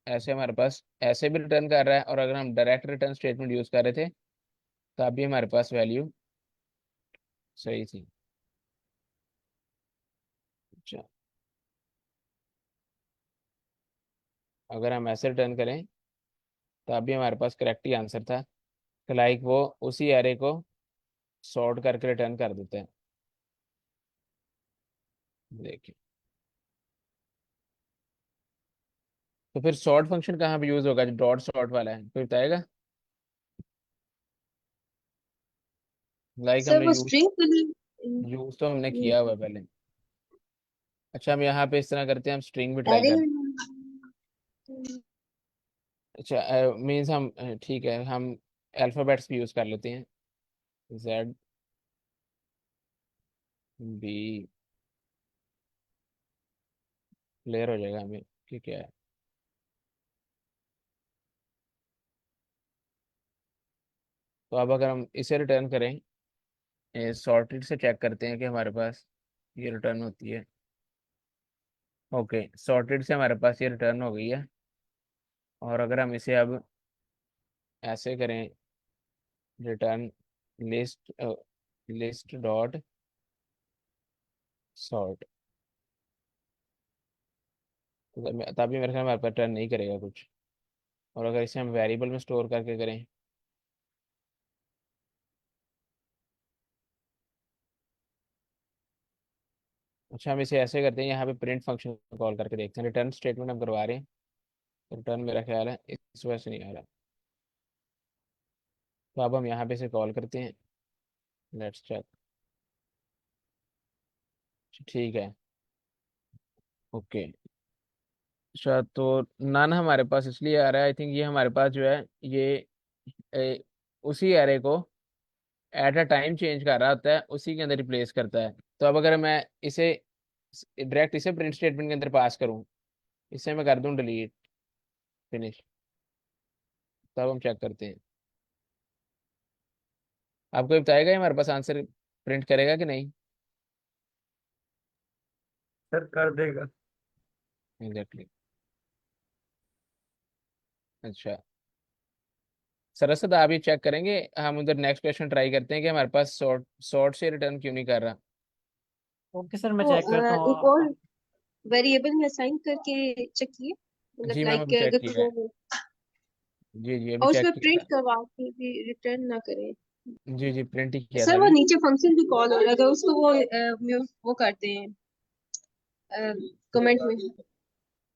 ऐसे हमारे पास ऐसे भी रिटर्न कर रहा है, और अगर हम डायरेक्ट रिटर्न स्टेटमेंट यूज कर रहे थे तब भी हमारे पास वैल्यू सही थी। अच्छा, अगर हम ऐसे रिटर्न करें तब भी हमारे पास करेक्ट ही आंसर था। लाइक वो उसी एरे को सॉर्ट करके रिटर्न कर देते हैं। देखिए, तो फिर सॉर्ट फंक्शन कहाँ पे यूज होगा, जो डॉट सॉर्ट वाला है, कोई बताएगा? लाइक सर हमने वो यूज स्ट्रिंग के लिए। यूज तो हमने किया हुआ है पहले। अच्छा, हम यहाँ पे इस तरह करते हैं, हम स्ट्रिंग भी ट्राई अरे करते हैं। अच्छा, मीन्स हम ठीक है, हम अल्फ़ाबेट्स भी यूज कर लेते हैं। जेड, बी, क्लियर हो जाएगा हमें कि क्या है। तो अब अगर हम इसे रिटर्न करें, सॉर्टेड से चेक करते हैं कि हमारे पास ये रिटर्न होती है। ओके, सॉर्टेड से हमारे पास ये रिटर्न हो गई है। और अगर हम इसे अब ऐसे करें, return list, list dot sort, तो तभी मेरे ख्याल में हमारे पास रिटर्न नहीं करेगा कुछ। और अगर इसे हम वेरिएबल में स्टोर करके करें, अच्छा हम इसे ऐसे करते हैं, यहाँ पे प्रिंट फंक्शन कॉल करके देखते हैं। रिटर्न स्टेटमेंट हम करवा रहे हैं, रिटर्न मेरा ख्याल है इस वजह से नहीं आ रहा। तो अब हम यहाँ पे इसे कॉल करते हैं, लेट्स चेक। ठीक है, ओके। अच्छा, तो नन हमारे पास इसलिए आ रहा है, आई थिंक ये हमारे पास जो है ये ए, उसी एरे को एट अ टाइम चेंज कर रहा होता है, उसी के अंदर रिप्लेस करता है। तो अब अगर मैं इसे डायरेक्ट इसे प्रिंट स्टेटमेंट के अंदर पास करूँ, इसे मैं कर दूं डिलीट, फिनिश, तब हम चेक करते हैं। आपको ये बताएगा ये हमारे पास आंसर प्रिंट करेगा कि नहीं? सर कर देगा। एग्जैक्टली। अच्छा, सरसद आप ये चेक करेंगे, हम उधर नेक्स्ट क्वेश्चन ट्राई करते हैं कि हमारे पास सॉर्ट सॉर्ट से रिटर्न क्यों नहीं कर रहा। ओके सर, मैं तो चेक करता एक और हूँ। वेरिएबल में असाइन करके चेक किए, मतलब जी मैम, लाइक अभी चेक अगर किया है। वो जी जी, अभी और चेक उसमें किया प्रिंट था। करवा के भी रिटर्न ना करें। जी जी, प्रिंट ही किया था सर वो अभी। नीचे फंक्शन भी कॉल हो रहा है, अगर उसको वो करते हैं कमेंट में।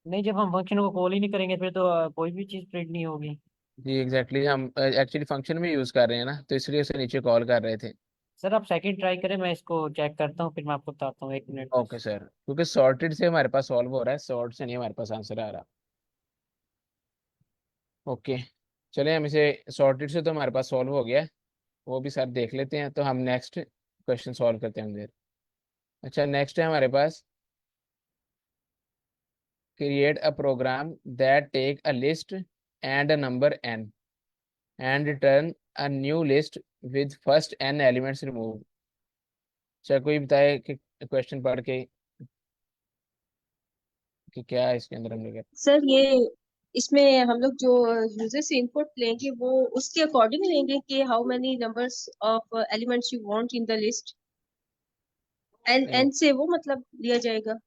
नहीं, जब हम फंक्शन को कॉल ही नहीं करेंगे फिर तो कोई भी चीज़ प्रिंट नहीं होगी। जी एग्जैक्टली, हम एक्चुअली फंक्शन में यूज़ कर रहे हैं ना, तो इसलिए उसे नीचे कॉल कर रहे थे। सर आप सेकंड ट्राई करें, मैं इसको चेक करता हूँ फिर मैं आपको बताता हूँ, 1 मिनट बस। ओके सर, क्योंकि सॉर्टेड से हमारे पास सॉल्व हो रहा है, सॉर्ट से नहीं हमारे पास आंसर आ रहा। ओके, चलिए हम इसे सॉर्टेड से तो हमारे पास सॉल्व हो गया है, वो भी सर देख लेते हैं, तो हम नेक्स्ट क्वेश्चन सॉल्व करते हैं हम देर। अच्छा, नेक्स्ट है हमारे पास, create a program that take a list and a number n and return a new list with first n remove रिमूव। अच्छा, कोई बताए कि क्वेश्चन पढ़ के कि क्या है इसके अंदर हमने क्या। सर ये इसमें हम लोग जो यूजर से इनपुट लेंगे वो उसके अकॉर्डिंग लेंगे कि how many numbers of elements you want in the list, n नहीं एन से वो मतलब लिया जाएगा।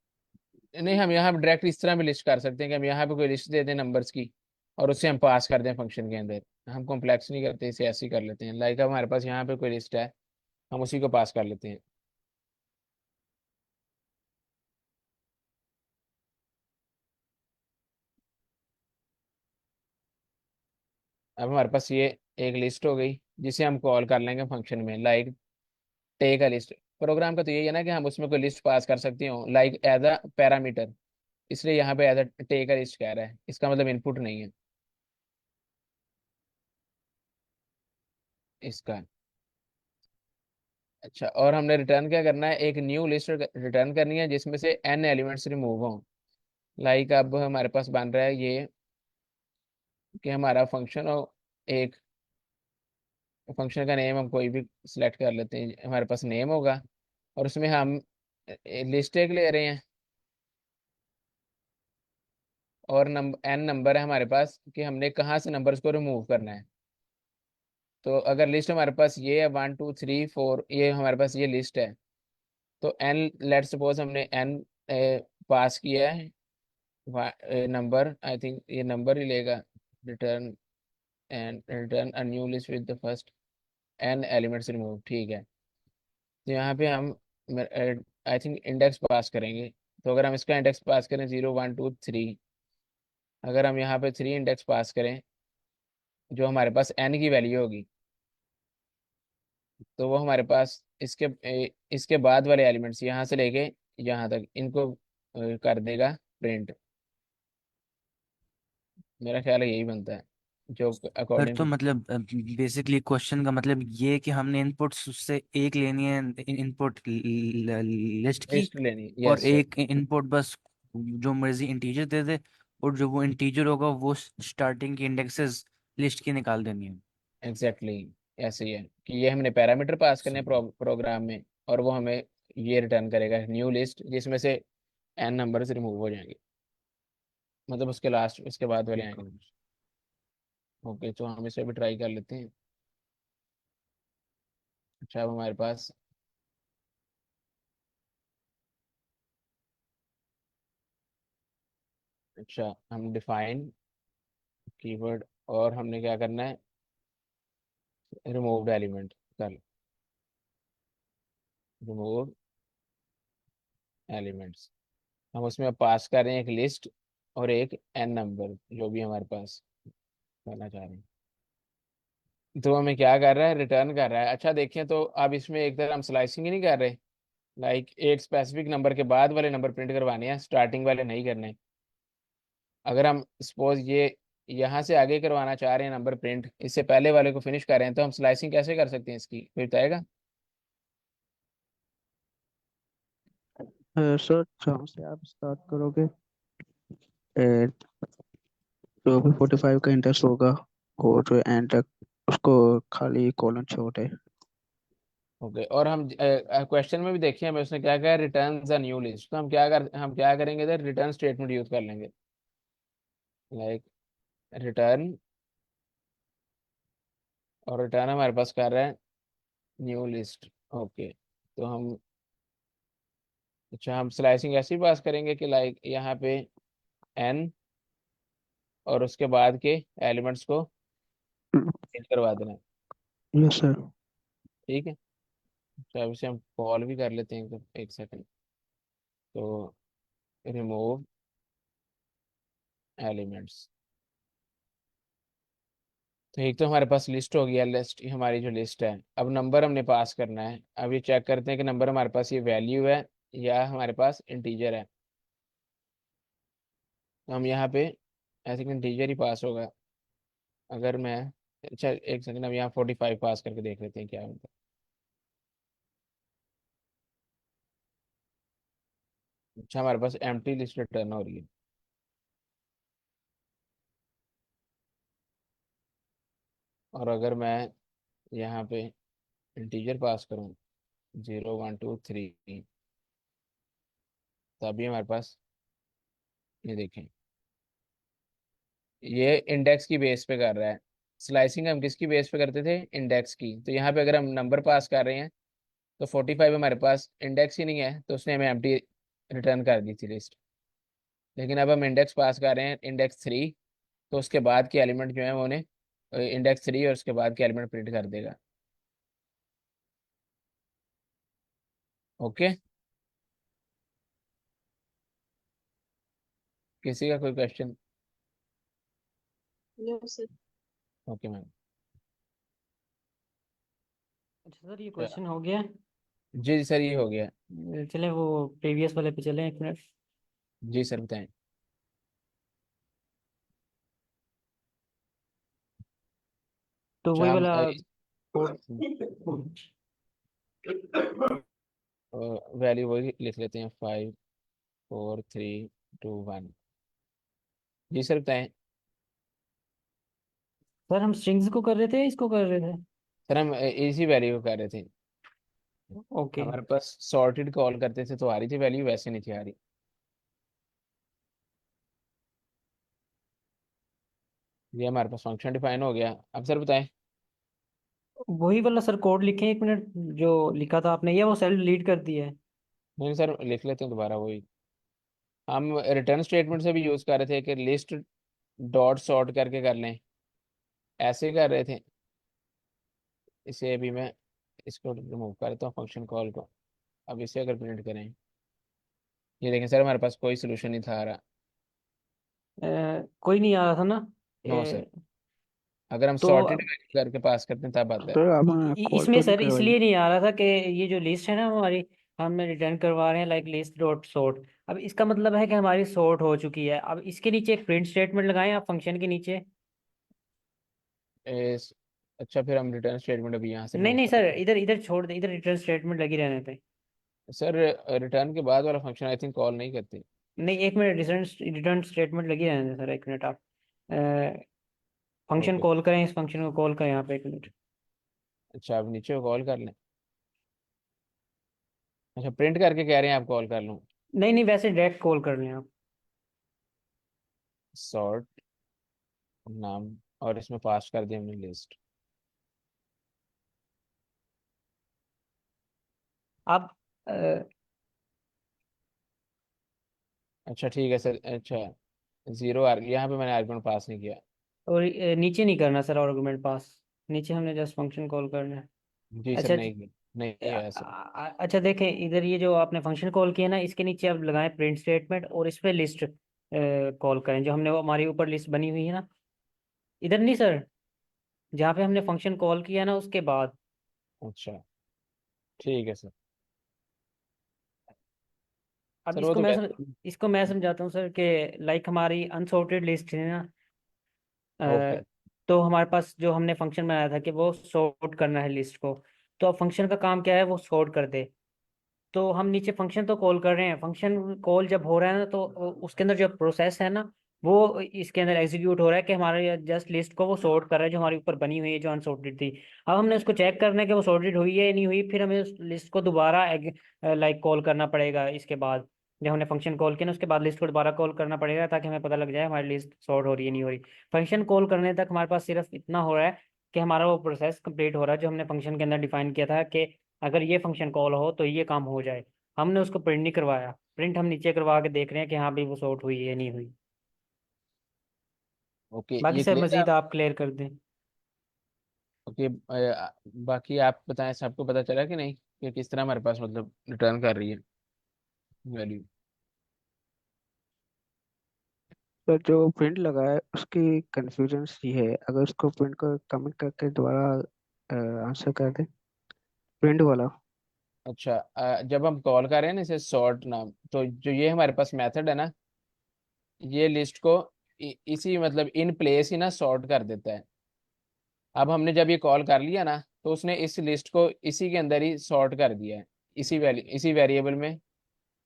नहीं, हम यहाँ डायरेक्ट इस तरह भी लिस्ट कर सकते हैं कि हम यहाँ पे कोई लिस्ट दे दें नंबर्स की, और उससे हम पास कर दें फंक्शन के अंदर। हम कॉम्प्लेक्स नहीं करते, इसे ऐसे ही कर लेते हैं। लाइक हमारे पास यहाँ पे कोई लिस्ट है, हम उसी को पास कर लेते हैं। अब हमारे पास ये एक लिस्ट हो गई, जिसे हम कॉल कर लेंगे फंक्शन में, like take a list. Program का तो यही है ना कि हम उसमें कोई लिस्ट पास कर सकते हो, लाइक एज अ पैरामीटर। इसलिए यहाँ पे as a take a list कह रहा है, इसका मतलब इनपुट नहीं है इसका। अच्छा, और हमने रिटर्न क्या करना है, एक न्यू लिस्ट रिटर्न करनी है जिसमें से n एलिमेंट्स रिमूव हों। लाइक अब हमारे पास बन रहा है ये कि हमारा फंक्शन हो, एक फंक्शन का नेम हम कोई भी सिलेक्ट कर लेते हैं, हमारे पास नेम होगा, और उसमें हम लिस्ट एक ले रहे हैं, और n नंबर है हमारे पास कि हमने कहाँ से नंबर्स को रिमूव करना है। तो अगर लिस्ट हमारे पास ये है 1 2 3 4, ये हमारे पास ये लिस्ट है। तो n, लेट सपोज हमने n पास किया है नंबर, आई थिंक ये नंबर ही लेगा। Return and return a new list with the first n remove remove, ठीक है। तो यहाँ पे हम आई थिंक इंडेक्स पास करेंगे। तो अगर हम इसका इंडेक्स पास करें 0 1 2 3, अगर हम यहाँ पे 3 इंडेक्स पास करें, जो हमारे पास n की वैल्यू होगी, तो वो हमारे पास इसके बाद वाले एलिमेंट्स यहाँ से लेके यहाँ तक इनको कर देगा प्रिंट। मेरा ख्याल है यही बनता है जो फिर अकॉर्डिंग तो टू। मतलब बेसिकली क्वेश्चन का मतलब ये है कि हमने इनपुट्स उससे एक लेनी है इनपुट लिस्ट की, लिस्ट लेनी, और यस सर। एक इनपुट बस जो मर्जी इंटीजर दे दे, और जो वो इंटीजर होगा वो स्टार्टिंग की इंडेक्सेस लिस्ट की निकाल देनी है। एग्जैक्टली ऐसे ही है कि ये हमने पैरामीटर पास करने सही। प्रोग्राम में, और वो हमें ये रिटर्न करेगा न्यू लिस्ट जिसमें से n नंबर से रिमूव हो जाएंगे, मतलब उसके लास्ट उसके बाद वाले ठीक आएंगे है। numbers। ओके, तो हम इसे भी ट्राई कर लेते हैं। अच्छा, अब हमारे पास, अच्छा हम डिफाइन कीवर्ड, और हमने क्या करना है, रिमूव्ड एलिमेंट कर, रिमूव एलिमेंट्स। हम उसमें अब पास कर रहे हैं एक लिस्ट और एक n नंबर, जो भी हमारे पास करना चाह रहे हैं। तो हमें क्या कर रहा है, रिटर्न कर रहा है। अच्छा देखें तो अब इसमें एक तरह हम स्लाइसिंग ही नहीं कर रहे, लाइक एक स्पेसिफिक नंबर के बाद वाले नंबर प्रिंट करवाने हैं, स्टार्टिंग वाले नहीं करने। अगर हम सपोज ये यहाँ से आगे करवाना चाह रहे हैं नंबर प्रिंट, इससे पहले वाले को फिनिश कर रहे हैं, तो हम स्लाइसिंग कैसे कर सकते हैं इसकी, कोई बताएगा? सर जहाँ से आप स्टार्ट करोगे, जो भी 45 का इंडेक्स होगा और जो एंड तक उसको खाली कॉलन छोड़ है। ओके, और हम क्वेश्चन में भी देखिए हमें उसने क्या कहा, रिटर्न अ न्यू लिस्ट। तो हम क्या करेंगे इधर, रिटर्न स्टेटमेंट यूज कर लेंगे, लाइक रिटर्न, और रिटर्न हमारे पास कर रहा है न्यू लिस्ट। ओके, तो हम, अच्छा हम स्लाइसिंग ऐसे ही पास करेंगे कि लाइक यहाँ पे n और उसके बाद के एलिमेंट्स को फिल करवा देना है। Yes sir. ठीक है, तो अब इसे हम कॉल भी कर लेते हैं, तो एक सेकंड। तो रिमूव एलिमेंट्स, तो एक तो हमारे पास लिस्ट हो गया, लिस्ट हमारी जो लिस्ट है। अब नंबर हमने पास करना है। अब ये चेक करते हैं कि नंबर हमारे पास ये वैल्यू है या हमारे पास इंटीजर है। तो हम यहाँ पे ऐसे इंटीजर ही पास होगा। अगर मैं, अच्छा एक सेकंड, हम यहाँ 45 पास करके देख लेते हैं क्या होता है। अच्छा, हमारे पास एम्प्टी लिस्ट रिटर्न हो रही है। और अगर मैं यहाँ पे इंटीजर पास करूँ 0 1 2 3, तभी हमारे पास, ये देखें, ये इंडेक्स की बेस पे कर रहा है। स्लाइसिंग हम किसकी बेस पे करते थे, इंडेक्स की। तो यहाँ पे अगर हम नंबर पास कर रहे हैं, तो 45 हमारे पास इंडेक्स ही नहीं है, तो उसने हमें एम्प्टी रिटर्न कर दी थी लिस्ट। लेकिन अब हम इंडेक्स पास कर रहे हैं इंडेक्स 3, तो उसके बाद के एलिमेंट जो है वो उन्हें इंडेक्स 3 और उसके बाद के एलिमेंट प्रिंट कर देगा। ओके, किसी का कोई question? No sir. Okay ma'am. अच्छा सर, ये क्वेश्चन हो गया। जी जी सर, ये हो गया। चले वो प्रीवियस वाले पे चले, एक मिनट। जी सर बताएं। तो अच्छा वही हम वाला कोड। वैल्यू वही लिख लेते हैं, 5 4 3 2 1। जी सर बताएं। सर हम स्ट्रिंग्स को कर रहे थे, इसको कर रहे थे? सर हम इसी वैल्यू को कर रहे थे। ओके। हमारे पास सॉर्टेड कॉल करते थे तो आ रही थी वैल्यू, वैसे नहीं थी आ रही। ये हमारे पास फंक्शन डिफाइन हो गया। अब सर बताएं। वही वाला सर कोड लिखें, 1 मिनट, जो लिखा था आपने, ये वो सेल डिलीट कर दिया है। नहीं सर, लिख लेते हैं दोबारा वही। हम रिटर्न स्टेटमेंट से भी यूज़ कर रहे थे कि लिस्ट डॉट सॉर्ट करके कर लें, ऐसे ही कर रहे थे। इसे अभी मैं इसको रिमूव करता हूँ फंक्शन कॉल को। अब इसे अगर प्रिंट करें, ये देखें सर हमारे पास कोई सोल्यूशन नहीं था आ रहा। कोई नहीं आ रहा था ना। नो सर, अगर हम तो सॉर्टेड करके पास करते हैं तब आता है। सर आपने कॉल इसमें तो नहीं सर करवाई? इसलिए नहीं आ रहा था कि ये जो लिस्ट है ना हमारी, हम रिटर्न करवा रहे हैं लाइक लिस्ट डॉट सॉर्ट। अब इसका मतलब है कि हमारी सॉर्ट हो चुकी है। अब इसके नीचे एक प्रिंट स्टेटमेंट लगाएं आप फंक्शन के नीचे। इस अच्छा, फिर हम रिटर्न स्टेटमेंट अभी यहाँ से नहीं रिमूव नहीं सर, करेंगे। इधर इधर छोड़ दे, इधर रिटर्न स्टेटमेंट लगी रहने थे। सर रिटर्न के बाद वाला फंक्शन आई थिंक कॉल नहीं करते। नहीं, 1 मिनट, रिटर्न रिटर्न स्टेटमेंट लगी रहने थे सर, 1 मिनट आप फंक्शन ओके। कॉल करें, इस फंक्शन को कॉल करें यहाँ पे, 1 मिनट। अच्छा, आप नीचे कॉल कर लें। अच्छा, प्रिंट करके कह रहे हैं आप कॉल कर लूँ। नहीं नहीं, वैसे डायरेक्ट कॉल कर लें आप। सॉर्ट नाम, और इसमें पास कर दिया हमने लिस्ट। आप अ, अच्छा ठीक है सर। अच्छा, जीरो आर यहाँ पे मैंने आर्गुमेंट पास नहीं किया। और नीचे नहीं करना सर आर्गुमेंट पास, नीचे हमने जस्ट फंक्शन कॉल करना है। जी सर, अच्छा नहीं किया, नहीं किया ऐसा। अच्छा देखें, इधर ये जो आपने फंक्शन कॉल किया ना, इसके नीचे आप लगाएं प्रिंट स्टेटमेंट और इस पे लिस्ट कॉल करें, जो हमने वो हमारी ऊपर लिस्ट बनी हुई है ना। इधर नहीं सर, जहाँ पे हमने फंक्शन कॉल किया ना उसके बाद। अच्छा ठीक है सर। अब सर वो तो वैसे। इसको मैं समझाता हूँ सर कि लाइक हमारी अनसॉर्टेड लिस्ट है ना। ओके। अ, तो हमारे पास जो हमने फंक्शन बनाया था कि वो सॉर्ट करना है लिस्ट को। तो अब फंक्शन का काम क्या है, वो सॉर्ट कर दे। तो हम नीचे फंक्शन तो कॉल कर रहे हैं, फंक्शन कॉल जब हो रहा है ना तो उसके अंदर जो प्रोसेस है ना, वो इसके अंदर एग्जीक्यूट हो रहा है कि हमारे जस्ट लिस्ट को वो सॉर्ट कर रहा है जो हमारे ऊपर बनी हुई है, जो अनसॉर्टेड थी। अब हमने उसको चेक करना है कि वो सॉर्टेड हुई है या नहीं हुई, फिर हमें उस लिस्ट को दोबारा लाइक कॉल करना पड़ेगा इसके बाद। जब हमने फंक्शन कॉल किया ना उसके बाद लिस्ट को दोबारा कॉल करना पड़ेगा, ताकि हमें पता लग जाए हमारी लिस्ट सॉर्ट हो रही है नहीं हो रही। फंक्शन कॉल करने तक हमारे पास सिर्फ इतना हो रहा है कि हमारा वो प्रोसेस कंप्लीट हो रहा है जो हमने फंक्शन के अंदर डिफाइन किया था कि अगर ये फंक्शन कॉल हो तो ये काम हो जाए। हमने उसको प्रिंट नहीं करवाया, प्रिंट हम नीचे करवा के देख रहे हैं कि हाँ भाई वो सॉर्ट हुई है या नहीं हुई। ओके, बाकी ये सर क्लियर है। मजीद आप क्लियर कर दें। ओके, बाकी आप बताएं, सबको पता चला कि नहीं कि किस तरह हमारे पास मतलब रिटर्न कर रही है वैल्यू। सर जो प्रिंट लगा है उसकी कंफ्यूजन ये है, अगर उसको प्रिंट को कमेंट करके दोबारा आंसर कर दे, प्रिंट वाला। अच्छा, जब हम कॉल कर रहे हैं ना इसे सॉर्ट नाम, तो जो ये हमारे पास मेथड है ना, ये लिस्ट को इसी मतलब इन प्लेस ही ना सॉर्ट कर देता है। अब हमने जब ये कॉल कर लिया ना, तो उसने इस लिस्ट को इसी के अंदर ही सॉर्ट कर दिया है, इसी वैल्यू इसी वेरिएबल में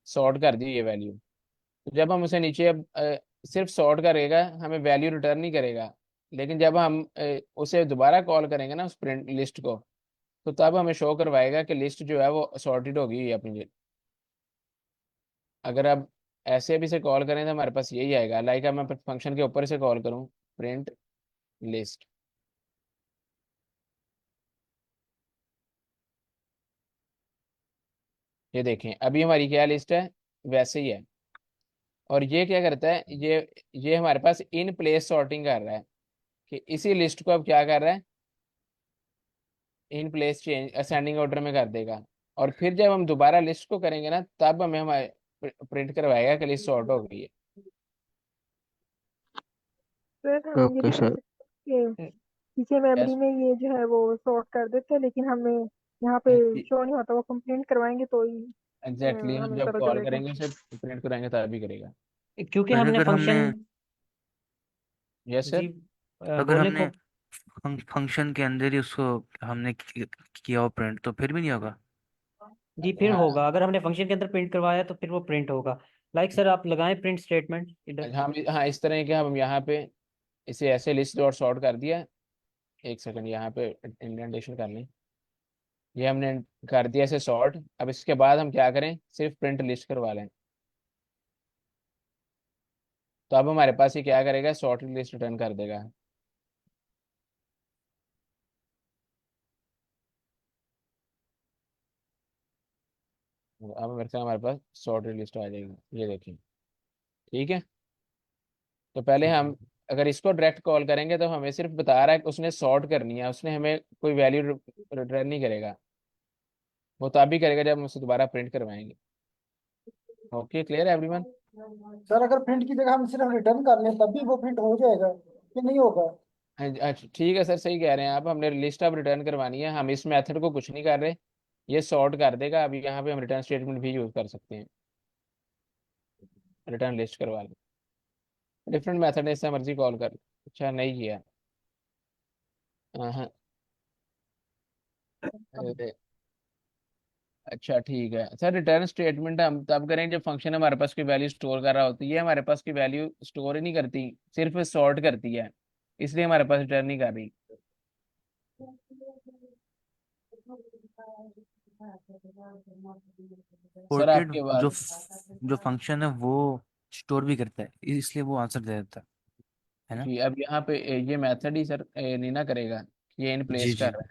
सॉर्ट कर दी ये वैल्यू। तो जब हम उसे नीचे अब सिर्फ सॉर्ट करेगा, हमें वैल्यू रिटर्न नहीं करेगा। लेकिन जब हम उसे दोबारा कॉल करेंगे ना उस प्रिंट लिस्ट को, तो तब हमें शो करवाएगा कि लिस्ट जो है वो सॉर्टेड हो गई है अपनी जगह। अगर अब ऐसे भी से कॉल करें तो हमारे पास यही आएगा, लाइक अब मैं फंक्शन के ऊपर से कॉल करूँ, प्रिंट लिस्ट। ये देखें अभी हमारी क्या लिस्ट है, वैसे ही है। और ये क्या करता है, ये हमारे पास इन प्लेस सॉर्टिंग कर रहा है कि इसी लिस्ट को अब क्या कर रहा है, in place change ascending order में कर देगा। और फिर जब हम दोबारा लिस्ट को करेंगे ना, तब हमें हमारे प्रिंट करवाएगा कि लिस्ट सॉर्ट हो गई है। सर हम ये ओके भी कर सर। सकते हैं कि पीछे मेमोरी यस। में ये जो है वो सॉर्ट कर देते हैं, लेकिन हमें यहाँ पे शो नहीं होता, वो कंप्लेंट करवाएंगे तो ही एग्जैक्टली, हम हमें जब पता कॉल चलेगा। करेंगे उसे प्रिंट कराएंगे तभी करेगा। क्योंकि सर हमने अगर हमने फंक्शन। Yes sir. जी अगर बोलें हमने को। फंक्शन के अंदर ही उसको हमने किया हो प्रिंट, तो फिर भी नहीं होगा? जी फिर हाँ। होगा, अगर हमने फंक्शन के अंदर प्रिंट करवाया तो फिर वो प्रिंट होगा। लाइक सर आप लगाएं प्रिंट स्टेटमेंट इधर। हम हाँ, इस तरह के हम यहाँ पे इसे ऐसे लिस्ट डॉट सॉर्ट कर दिया। एक सेकंड, यहाँ पे इंडेंटेशन कर लें। ये हमने कर दिया इसे सॉर्ट। अब इसके बाद हम क्या करें, सिर्फ प्रिंट लिस्ट करवा लें। तो अब हमारे पास ये क्या करेगा, सॉर्टेड लिस्ट रिटर्न कर देगा। अब मेरे से हमारे पास सॉर्टेड लिस्ट आ जाएगी, ये देखिए। ठीक है, तो पहले हम अगर इसको डायरेक्ट कॉल करेंगे तो हमें सिर्फ बता रहा है कि उसने सॉर्ट करनी है, उसने हमें कोई वैल्यू रिटर्न नहीं करेगा। वो तभी करेगा जब हम उसे दोबारा प्रिंट करवाएंगे। ओके, क्लियर है एवरीवन? सर अगर प्रिंट की जगह हम सिर्फ रिटर्न कर लें तब भी वो प्रिंट हो जाएगा कि नहीं होगा? अच्छा ठीक है सर, सही कह रहे हैं आप। हमने लिस्ट अब रिटर्न करवानी है, हम इस मेथड को कुछ नहीं कर रहे, ये सॉर्ट कर देगा। अभी यहाँ पे हम रिटर्न स्टेटमेंट भी यूज कर सकते हैं, रिटर्न लिस्ट करवा लें। डिफरेंट मेथड है, इससे मर्जी कॉल कर। अच्छा नहीं किया। हाँ। अरे, अच्छा ठीक है सर, रिटर्न स्टेटमेंट हम तब करें जब फंक्शन हमारे पास कोई वैल्यू स्टोर कर रहा होती है। हमारे पास की वैल्यू स्टोर ही नहीं करती, सिर्फ सॉर्ट करती है, इसलिए हमारे पास रिटर्न नहीं कर रही। सर पोर्टेड आपके बाद जो फंक्शन है वो स्टोर भी करता है, इसलिए वो आंसर दे देता है ना। जी, अब यहाँ पे ये मेथड ही सर नहीं ना करेगा, ये इन जी प्लेस कर जी, रहा है।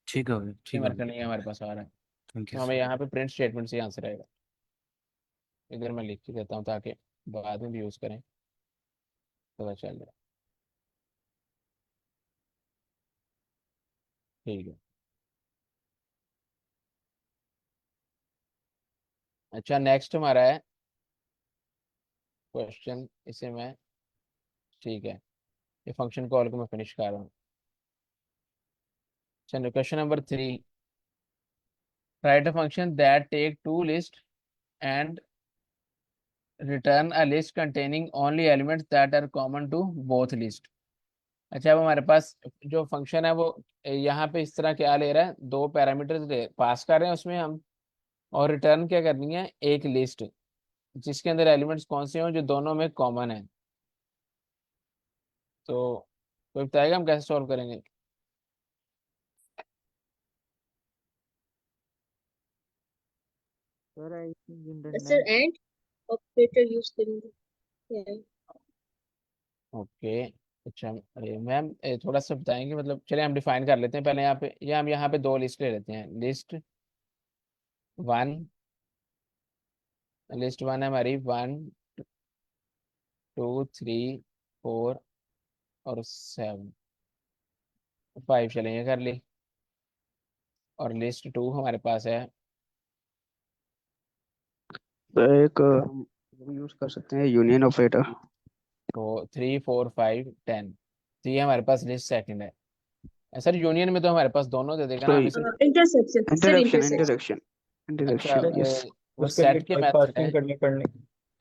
ठीक है भाई, ये ठीक है मेथड भाई। नहीं है हमारे पास आ रहा है, थैंक तो यू हमें सर। यहाँ पे प्रिंट स्टेटमेंट से आंसर आएगा। इधर मैं लिख के देता हूँ ताकि बाद में भी यूज़ करें, पता चल जाए। ठीक है। अच्छा नेक्स्ट हमारा है क्वेश्चन, इसे मैं, ठीक है, ये फंक्शन कॉल को मैं फिनिश कर रहा हूँ। चलो question number 3, write a function that take two list and return a list containing only elements that are common to both list. अच्छा, अब हमारे पास जो फंक्शन है वो यहाँ पे इस तरह क्या ले रहा है, दो पैरामीटर्स पास कर रहे हैं उसमें हम, और रिटर्न क्या करनी है, एक लिस्ट जिसके अंदर एलिमेंट्स कौन से हों जो दोनों में कॉमन है। तो कोई बताएगा हम कैसे सॉल्व करेंगे? Sir I think in the sir name. And operator use करेंगे। Yeah. ओके। अच्छा अरे मैम, थोड़ा सा बताएंगे, मतलब चलिए हम डिफाइन कर लेते हैं पहले यहाँ पे, या हम यहाँ पे दो लिस्ट ले लेते हैं। लिस्ट वन, लिस्ट वन है हमारी, 1 2 3 4 और 7 5, चलेंगे कर ली। और लिस्ट टू हमारे पास है, सर एक हम यूज कर सकते हैं यूनियन ऑपरेटर। तो 3 4 5 10। तो ये हमारे पास लिस्ट सेकंड है। सर यूनियन में तो हमारे पास दोनों दे देगा ना, हम सॉरी, इसे। Intersection sir, intersection intersection. Intersection अच्छा इंटरसेक्शन यस। वो उसके लिए सेट के टाइप मेथड है। कास्टिंग करनी पड़नी।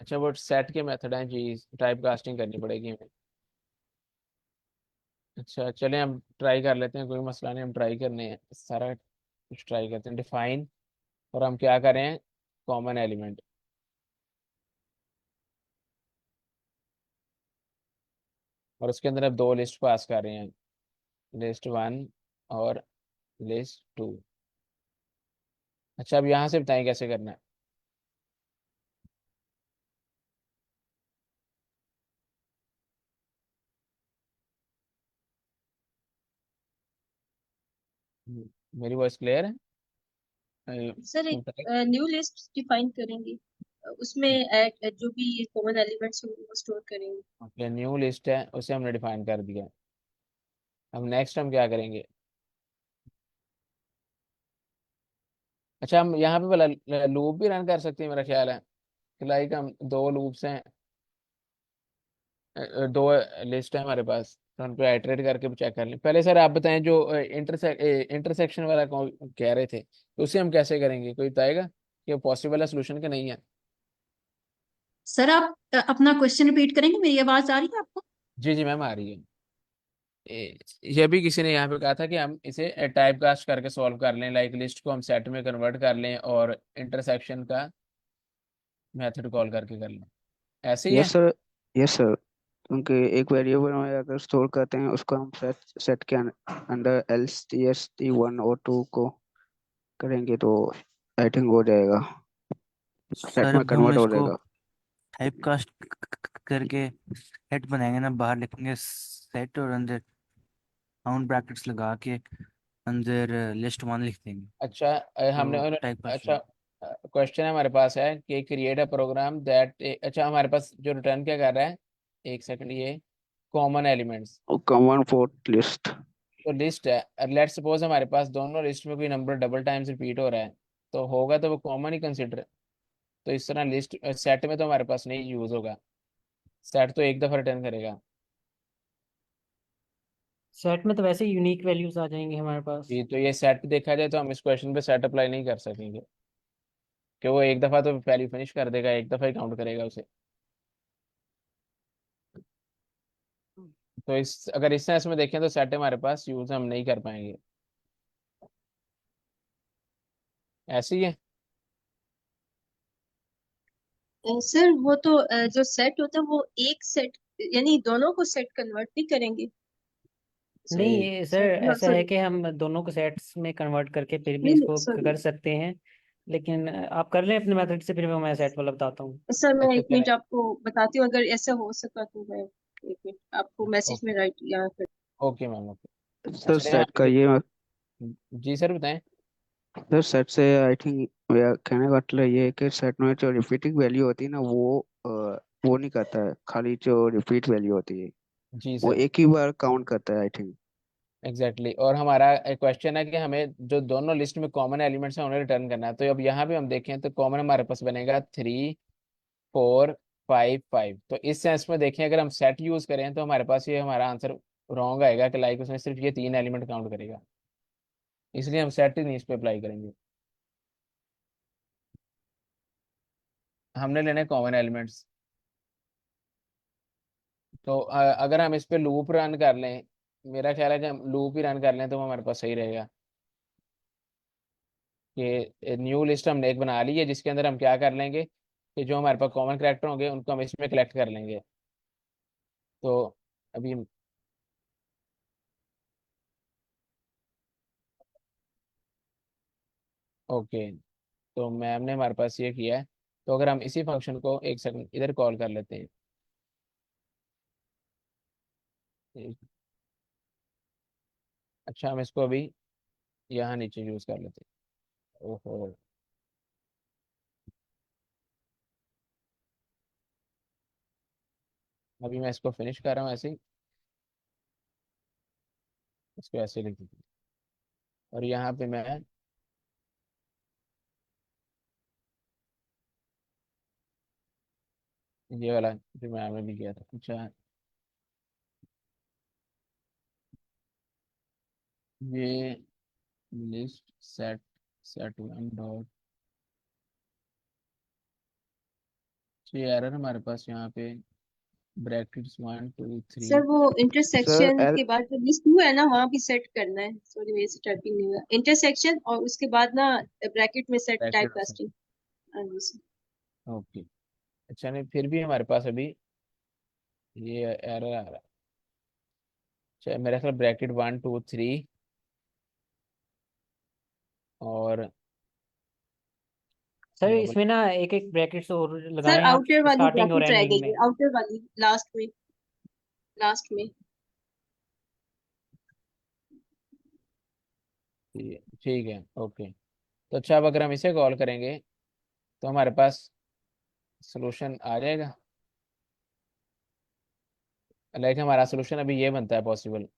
अच्छा वो सेट के मेथड है जी, टाइप कास्टिंग करनी पड़ेगी हमें। अच्छा चलें हम ट्राई कर लेते हैं, कोई मसला नहीं, हम ट्राई करने हैं सारा कुछ ट्राई करते हैं। डिफाइन, और हम क्या करें, कॉमन एलिमेंट, और उसके अंदर अब दो लिस्ट पास कर रहे हैं, लिस्ट वन और लिस्ट टू। अच्छा अब यहाँ से बताएं कैसे करना है। मेरी वॉइस क्लियर है? सर एक बताएं। न्यू लिस्ट डिफाइन करेंगे, उसमें जो भी कॉमन एलिमेंट्स होंगे वो स्टोर करेंगे। ओके, न्यू लिस्ट है, उसे हमने डिफाइन कर दिया। अब नेक्स्ट हम क्या करेंगे, अच्छा हम यहाँ पे वाला लूप भी रन कर सकते हैं मेरा ख्याल है। लाइक हम दो लूप्स हैं, दो लिस्ट है हमारे पास, तो उन पे आइटरेट करके भी चेक कर लें। पहले सर आप बताएं, जो इंटरसेक्शन वाला कह रहे थे, तो उसे हम कैसे करेंगे, कोई बताएगा कि पॉसिबल है सोल्यूशन के नहीं है? सर आप अपना क्वेश्चन रिपीट करेंगे? मेरी आवाज आ रही है आपको? जी जी मैम आ रही है। ये भी किसी ने यहाँ पे कहा था कि हम इसे टाइप कास्ट करके सॉल्व कर लें, लाइक लिस्ट को हम सेट में कन्वर्ट कर लें और इंटरसेक्शन का मेथड कॉल करके कर लें, ऐसे ही यस है। Sir, yes sir. क्योंकि एक वेरिएबल में अगर स्टोर करते हैं उसको हम सेट सेट के अंदर else T S T one और टू को करेंगे तो आई थिंक हो जाएगा, सेट सर में अब हम कन्वर्ट हो इसको जाएगा। टाइप कास्ट करके हेड बनाएंगे ना, बाहर लिखेंगे सेट और अंदर राउंड ब्रैकेट्स लगा के अंदर लिस्ट वन लिख देंगे, अच्छा हमने तो टाइप कास्ट हो अच्छा जाएगा। क्वेश्चन हमारे पास है कि क्रिएट अ प्रोग्राम दैट, अच्छा हमारे पास जो रिटर्न क्या कर रहा है, एक सेकंड, ये common elements. Common fourth list. तो लिस्ट है, लेट सपोज हमारे पास दोनों लिस्ट में कोई नंबर डबल टाइम्स रिपीट हो रहा है, तो होगा तो वो कॉमन ही कंसिडर। तो इस तरह लिस्ट सेट में तो हमारे पास नहीं यूज होगा, सेट तो एक दफा रिटर्न करेगा। सेट में तो वैसे ही यूनिक वैल्यूज आ जाएंगे हमारे पास। जी, तो ये सेट देखा जाए तो हम इस क्वेश्चन पे सेट अप्लाई नहीं कर सकेंगे, कि वो एक दफा तो वैल्यू फिनिश कर देगा, एक दफा ही काउंट करेगा उसे। तो इस अगर इस सेंस में देखें तो सेट हमारे पास यूज हम नहीं कर पाएंगे। ऐसे ही है। सर वो तो जो सेट होता है वो एक सेट, यानी दोनों को सेट कन्वर्ट नहीं करेंगे। नहीं सही। ये सर सेट, हाँ ऐसा है सॉरी, कि हम दोनों को सेट्स में कन्वर्ट करके फिर भी नहीं नहीं इसको सॉरी कर सकते हैं। लेकिन आप कर लें अपने मेथड से, फिर मैं सेट वाला बताता हूँ। सर, मैं अच्छा एक मिनट करें। आपको बताती हूँ, अगर ऐसा हो सका तो मैं एक मिनट आपको मैसेज ओके। में राइट या फिर। ओके मैम, ओके सर चले सेट आप का ये जी सर बताएं। सर सेट से आई थिंक कहने का मतलब ये है कि सेट में जो रिपीटिंग वैल्यू होती है ना वो नहीं करता है, खाली जो रिपीट वैल्यू होती है जी वो सर। एक ही बार काउंट करता है आई थिंक। Exactly exactly। और हमारा एक क्वेश्चन है कि हमें जो दोनों लिस्ट में कॉमन एलिमेंट्स हैं उन्हें रिटर्न करना है। तो अब यहाँ पे हम देखें तो कॉमन हमारे पास बनेगा 3 4 5 5। तो इस सेंस में देखें अगर हम सेट यूज करें तो हमारे पास ये हमारा आंसर रॉन्ग आएगा, कि लाइक उसने सिर्फ ये 3 एलिमेंट काउंट करेगा, इसलिए हम सेट ही नहीं इस पे अप्लाई करेंगे। हमने लेने कॉमन एलिमेंट्स। तो अगर हम इस पे लूप रन कर लें, मेरा ख्याल है कि हम लूप ही रन कर लें तो वो हमारे पास सही रहेगा। कि न्यू लिस्ट हमने एक बना ली है जिसके अंदर हम क्या कर लेंगे कि जो हमारे पास कॉमन करेक्टर होंगे उनको हम इसमें कलेक्ट कर लेंगे। तो अभी ओके, तो मैम ने हमारे पास ये किया है। तो अगर हम इसी फंक्शन को एक सेकंड इधर कॉल कर लेते हैं। अच्छा हम इसको अभी यहाँ नीचे यूज कर लेते हैं। ओहो, अभी मैं इसको फिनिश कर रहा हूँ ऐसे ही, इसको ऐसे लिख देते हैं। और यहाँ पे मैं ये वाला जो मैम ने भी किया था। अच्छा ये list set set one dot, ये एरर हमारे पास यहाँ पे ब्रैकेट्स 1 2 3। सर वो सर इंटरसेक्शन के बाद जो लिस्ट हुआ है ना वहाँ भी सेट करना है, सॉरी मेरे से टाइपिंग नहीं हुआ, इंटरसेक्शन और उसके बाद ना ब्रैकेट में सेट टाइप ब्रैकेट कास्टिंग। हाँ जी सर। ओके। अच्छा नहीं, फिर भी हमारे पास अभी ये एरर आ रहा है। अच्छा मेरा ख्याल ब्रैकेट 1 2 3 और सर डबल। इसमें ना एक एक ब्रैकेट्स और सर लगाएं आप, आउटर वाली स्टार्टिंग और ब्रैकेट रह एंडिंग गई में। है, आउटर वाली लास्ट में, लास्ट में। ठीक है ओके। तो अच्छा अब अगर हम इसे कॉल करेंगे तो हमारे पास सोल्यूशन आ जाएगा। लाइक हमारा सोल्यूशन अभी ये बनता है पॉसिबल।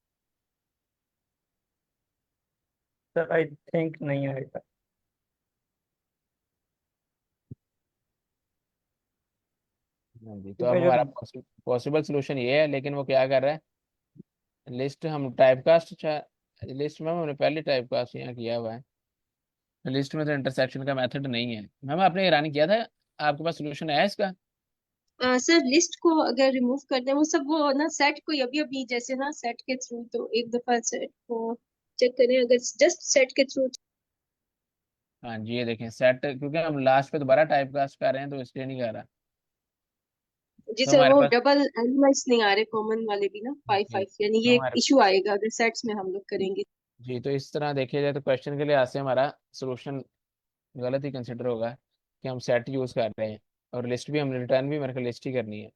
सर आई थिंक नहीं आएगा। हाँ जी, तो अब क्योंकि जो हमारा पॉसिबल सोल्यूशन ये है, लेकिन वो क्या कर रहा है, लिस्ट हम टाइपकास्ट, अच्छा लिस्ट में हमने पहले टाइपकास्ट यहाँ किया हुआ है, लिस्ट में तो इंटरसेक्शन का मेथड नहीं है। मैम आपने रन किया था, आपके पास सोल्यूशन है इसका? सर लिस्ट को अगर रिमूव कर दें, वो सब वो ना सेट को अभी अभी जैसे ना सेट के थ्रू, तो एक दफा सेट को चेक करें, अगर जस्ट सेट के थ्रू। हाँ जी ये देखें सेट, क्योंकि हम लास्ट पे दोबारा टाइपकास्ट कर रहे हैं तो इसलिए नहीं कर रहा। जी तो सर, हमारे वो पास डबल एलिमेंट्स नहीं आ रहे कॉमन वाले भी ना, फाइव जी, फाइव, यानी तो ये हमारे इशू आएगा अगर सेट्स में हम लोग करेंगे। जी, तो इस तरह देखिए जाए तो क्वेश्चन के लिए आज से हमारा सोल्यूशन गलत ही कंसिडर होगा कि हम सेट यूज कर रहे हैं, और लिस्ट भी हमने रिटर्न भी मेरे को लिस्ट ही करनी है।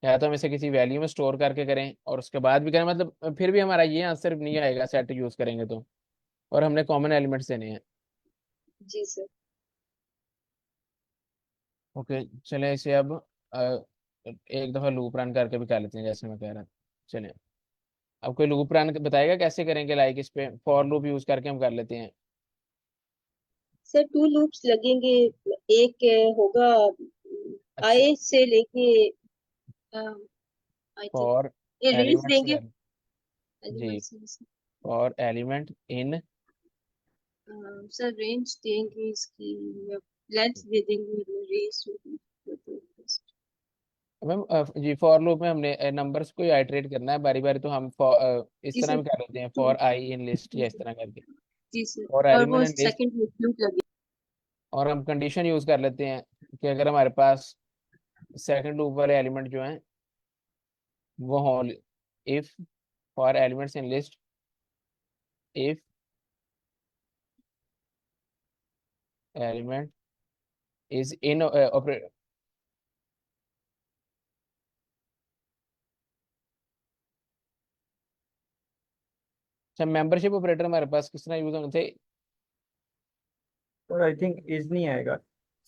या तो हम इसे किसी वैल्यू में स्टोर करके करें और उसके बाद भी करें, मतलब फिर भी हमारा ये आंसर नहीं आएगा सेट यूज करेंगे तो। और हमने कॉमन एलिमेंट्स देने हैं। जी सर। ओके, चले इसे अब एक दफा लूप रन करके भी कर लेते हैं जैसे मैं कह रहा था। चलिए, अब कोई लूप रन बताएगा कैसे करेंगे? लाइक इस पे फॉर लूप यूज करके हम कर लेते हैं। सर 2 लूप्स लगेंगे। एक होगा अच्छा, आई से लेके आई थिंक फॉर ये रेंज एलिमेंट्स देंगे जी, एलिमेंट्स में से। For element in, sir range देंगे इसकी, लेंथ दे देंगे रेंज। मैम जी फॉर लूप में हमने नंबर्स को आइटरेट करना है बारी बारी, तो हम इस जी तरह सर। भी कर लेते हैं, फॉर आई इन लिस्ट या इस तरह करके, जी सर। फॉर और एलिमेंट वो इन लिस्ट। सेकंड लूप लगे। और हम कंडीशन यूज कर लेते हैं कि अगर हमारे पास सेकंड लूप वाले एलिमेंट जो हैं वो हो, if for elements in list, if element is in operate. अच्छा, मेंबरशिप ऑपरेटर हमारे पास किस तरह यूज होने थे? सर आई थिंक इज नहीं आएगा।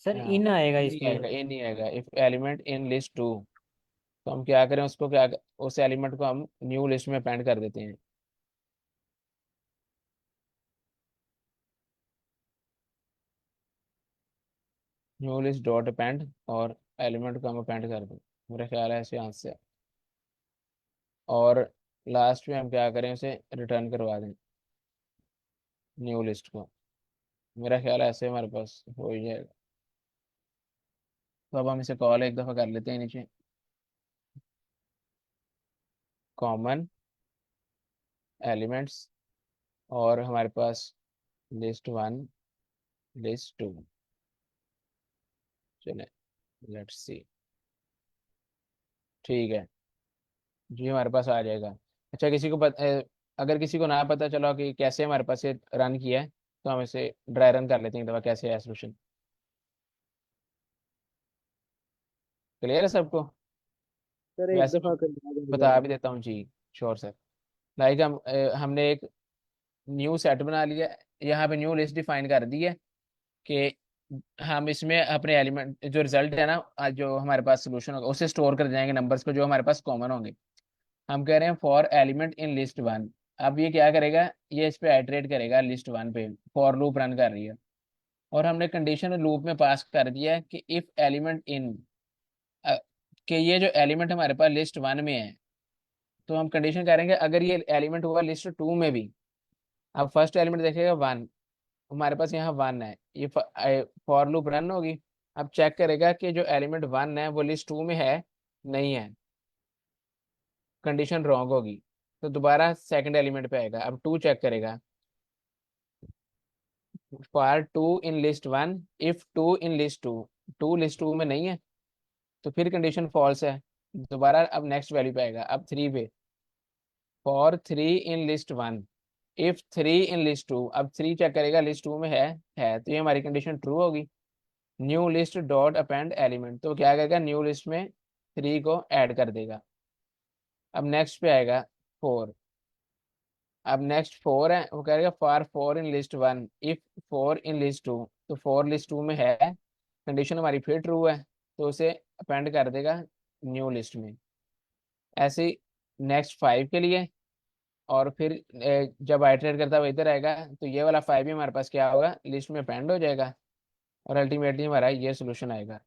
सर हाँ, इन आएगा नहीं इसमें। आएगा, ये नहीं आएगा। If element in list two, तो हम क्या करें उसको, क्या उस एलिमेंट को हम न्यू लिस्ट में अपेंड कर देते हैं। न्यू लिस्ट डॉट अपेंड, और एलिमेंट को हम अपेंड कर दें। मेरा ख्याल है ऐसे आंसर। और लास्ट में हम क्या करें, उसे रिटर्न करवा दें न्यू लिस्ट को। मेरा ख्याल है ऐसे हमारे पास हो ही जाएगा। तो अब हम इसे कॉल एक दफ़ा कर लेते हैं नीचे, कॉमन एलिमेंट्स, और हमारे पास लिस्ट वन, लिस्ट टू। चले, लेट्स सी। ठीक है जी, हमारे पास आ जाएगा। अच्छा, अगर किसी को ना पता चला कि कैसे हमारे पास ये रन किया है, तो हम इसे ड्राई रन कर लेते हैं एक दफ़ा, कैसे है सोल्यूशन। क्लियर है सबको? सर एक वैसे मैं दफा कर दिया बता दोबारा। भी देता हूँ जी। Sure sir. लाइक हमने एक न्यू सेट बना लिया, यहाँ पे न्यू लिस्ट डिफाइन कर दी है कि हम इसमें अपने एलिमेंट जो रिजल्ट है ना, जो हमारे पास सोल्यूशन होगा उसे स्टोर कर जाएंगे नंबर्स को जो हमारे पास कॉमन होंगे। हम कह रहे हैं for element in list one. अब ये क्या करेगा, ये इस पे आइटरेट करेगा लिस्ट वन पे, फॉर लूप रन कर रही है। और हमने कंडीशन लूप में पास कर दिया है कि इफ एलिमेंट इन, कि ये जो एलिमेंट हमारे पास लिस्ट वन में है, तो हम कंडीशन करेंगे अगर ये एलिमेंट हुआ लिस्ट टू में भी। अब फर्स्ट एलिमेंट देखेगा वन, हमारे पास यहाँ वन है, ये फॉर लूप रन होगी। अब चेक करेगा कि जो एलिमेंट वन है वो लिस्ट टू में है, नहीं है, कंडीशन रॉन्ग होगी, तो दोबारा सेकंड एलिमेंट पे आएगा। अब टू चेक करेगा, for two in list one, if two in list two, two list two में नहीं है, तो फिर कंडीशन फॉल्स है, दोबारा अब नेक्स्ट वैल्यू पे आएगा। अब थ्री पे, for three in list one, if three in list two, अब थ्री चेक करेगा लिस्ट टू में है, तो ये हमारी कंडीशन ट्रू होगी। New list dot append element, तो क्या करेगा, न्यू लिस्ट में थ्री को ऐड कर देगा। अब नेक्स्ट पे आएगा फोर, अब नेक्स्ट फोर है, वो कहेगा for four in list one, if four in list two, तो फोर लिस्ट टू में है, कंडीशन हमारी फिर ट्रू है, तो उसे अपेंड कर देगा न्यू लिस्ट में। ऐसे ही नेक्स्ट फाइव के लिए, और फिर जब आइटरेट करता हुआ इधर आएगा, तो ये वाला फाइव भी हमारे पास क्या होगा, लिस्ट में अपेंड हो जाएगा, और अल्टीमेटली हमारा ये सोल्यूशन आएगा।